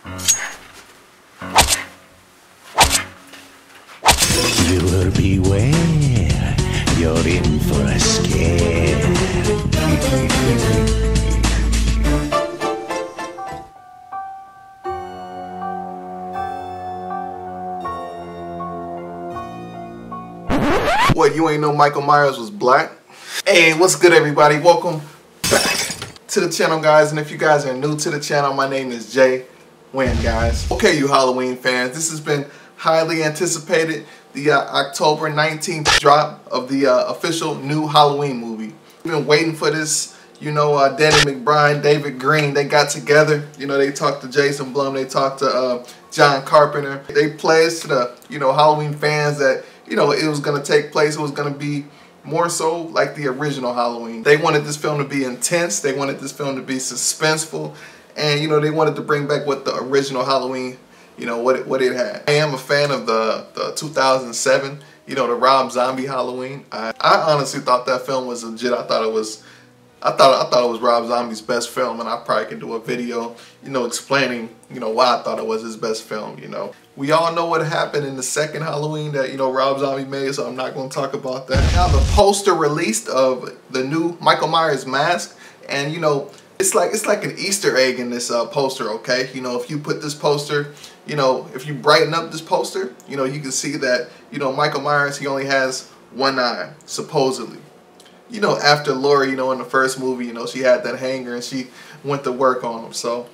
Viewer beware, you're in for a scare. What, you ain't know Michael Myers was black? Hey, what's good everybody? Welcome back to the channel, guys. And if you guys are new to the channel, my name is J.Wynn, guys. Okay, you Halloween fans, this has been highly anticipated. The October 19th drop of the official new Halloween movie. We've been waiting for this. You know, Danny McBride, David Green, they got together. You know, they talked to Jason Blum, they talked to John Carpenter. They pledged to the, Halloween fans that, it was going to take place. It was going to be more so like the original Halloween. They wanted this film to be intense. They wanted this film to be suspenseful. And, they wanted to bring back what the original Halloween, what it had. I am a fan of the 2007, the Rob Zombie Halloween. I honestly thought that film was legit. I thought it was Rob Zombie's best film, and I probably can do a video, explaining, why I thought it was his best film, We all know what happened in the second Halloween that, Rob Zombie made, so I'm not going to talk about that. Now, the poster released of the new Michael Myers mask, and, it's like an Easter egg in this poster, okay? If you put this poster, if you brighten up this poster, you can see that, Michael Myers, he only has one eye, supposedly. After Laurie, in the first movie, she had that hanger and she went to work on him. So,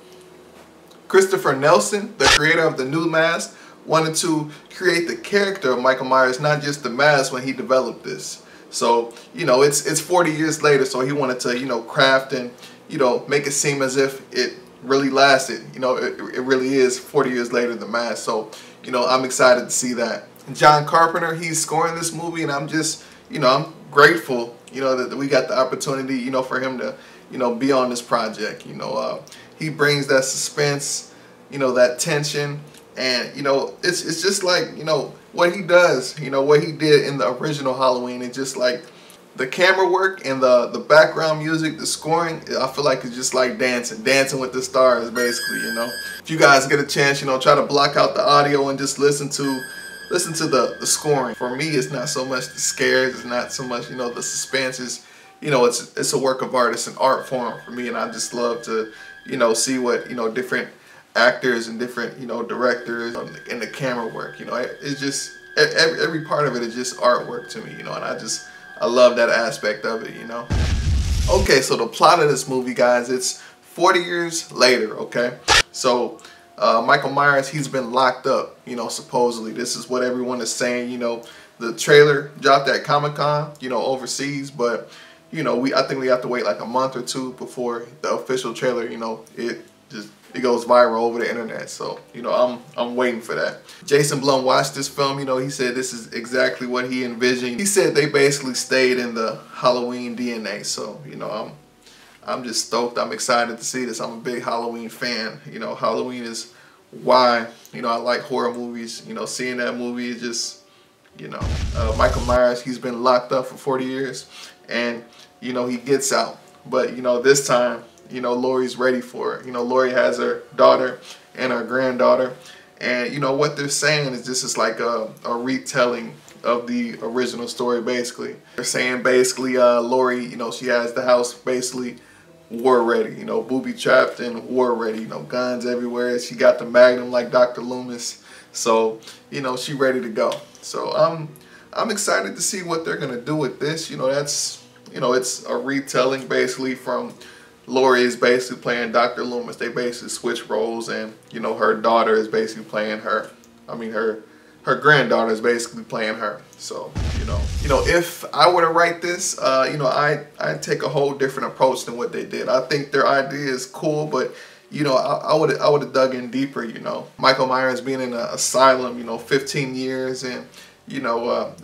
Christopher Nelson, the creator of the new mask, wanted to create the character of Michael Myers, not just the mask, when he developed this. So, it's 40 years later, so he wanted to, craft and, make it seem as if it really lasted. It really is 40 years later, the mask. So, I'm excited to see that. John Carpenter, he's scoring this movie, and I'm just, I'm grateful, that we got the opportunity, for him to, be on this project. He brings that suspense, that tension, and, it's just like, what he does, what he did in the original Halloween. It's just like the camera work and the background music, the scoring, I feel like it's just like dancing with the stars, basically, If you guys get a chance, try to block out the audio and just listen to the scoring. For me, it's not so much the scares, it's not so much, the suspense. It's a work of art, it's an art form for me, and I just love to, see what, different actors and different, directors and the camera work, it's just, every part of it is just artwork to me, and I love that aspect of it, Okay, so the plot of this movie, guys, it's 40 years later, okay? So, Michael Myers, he's been locked up, supposedly. This is what everyone is saying, the trailer dropped at Comic-Con, overseas, but, I think we have to wait like a month or two before the official trailer, it goes viral over the internet. So, I'm waiting for that. Jason Blum watched this film, he said this is exactly what he envisioned. He said they basically stayed in the Halloween DNA, so, I'm just stoked. I'm excited to see this. I'm a big Halloween fan. Halloween is why, I like horror movies. Seeing that movie is just, Michael Myers, he's been locked up for 40 years. And, he gets out. But, this time, Laurie's ready for it. Laurie has her daughter and her granddaughter. And, what they're saying is this is like a retelling of the original story, basically. They're saying, basically, Laurie, she has the house basically war ready, booby trapped and war ready, guns everywhere. She got the Magnum like Dr. Loomis. So, she ready to go. So I'm excited to see what they're gonna do with this. That's, it's a retelling basically from Laurie is basically playing Dr. Loomis. They basically switch roles, and her daughter is basically playing her. Her granddaughter is basically playing her. So, if I were to write this, I'd take a whole different approach than what they did. I think their idea is cool, but, I would have dug in deeper, Michael Myers being in an asylum, 15 years and,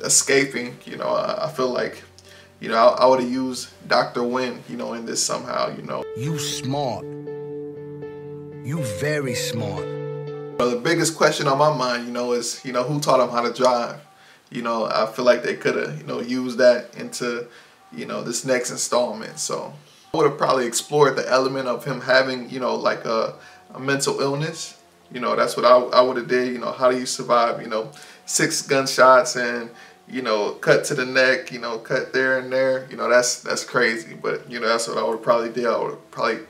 escaping, I feel like, I would have used Dr. Wynn, in this somehow, You smart. You very smart. The biggest question on my mind, is, who taught him how to drive? I feel like they could have, used that into, this next installment. So I would have probably explored the element of him having, like a mental illness, You know, that's what I would have did. You know, how do you survive, you know, 6 gunshots and, you know, cut to the neck, you know, cut there and there. You know, that's crazy. But, you know, that's what I would probably do. I would probably,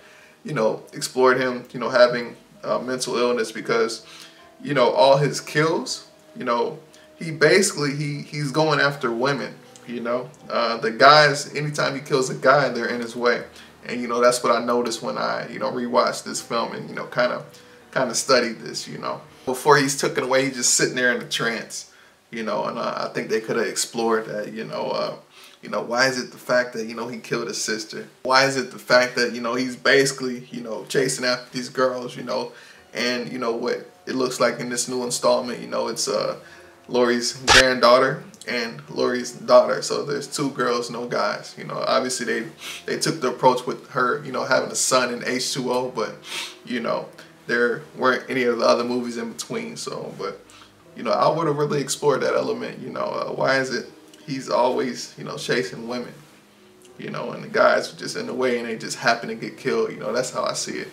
you know, explored him, you know, having mental illness, because, you know, all his kills, you know, he basically, he's going after women, you know. The guys, anytime he kills a guy, they're in his way. And, you know, that's what I noticed when I, you know, rewatched this film and, you know, kind of studied this, you know. Before he's taken away, he's just sitting there in a trance, you know, and I think they could have explored that, you know, why is it the fact that, you know, he killed his sister? Why is it the fact that, you know, he's basically, you know, chasing after these girls, you know, and, you know, what it looks like in this new installment, you know, it's Laurie's granddaughter and Laurie's daughter. So there's 2 girls, no guys. You know, obviously they took the approach with her, you know, having a son in H2O, but, you know, there weren't any of the other movies in between. So, but, you know, I would have really explored that element, you know. Why is it he's always, you know, chasing women, you know, and the guys are just in the way and they just happen to get killed, you know. That's how I see it.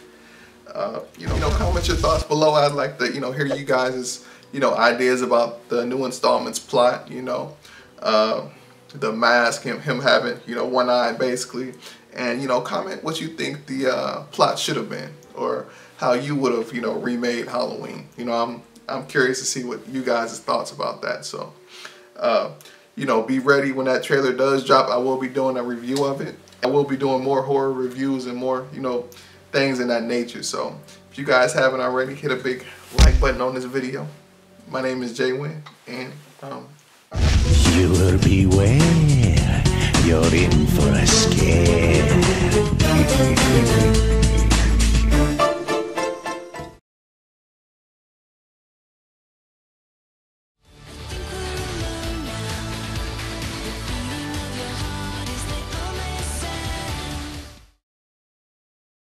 You know, comment your thoughts below. I'd like to, you know, hear you guys' you know, ideas about the new installment's plot, you know, the mask, him having, you know, one eye basically, and, you know, comment what you think the plot should have been, or how you would have, you know, remade Halloween. You know, I'm curious to see what you guys' thoughts about that. So, you know, be ready when that trailer does drop. I will be doing a review of it. I will be doing more horror reviews and more, you know, things in that nature. So if you guys haven't already, hit a big like button on this video. My name is J.Wynn, and Viewer beware, you're in for a scare.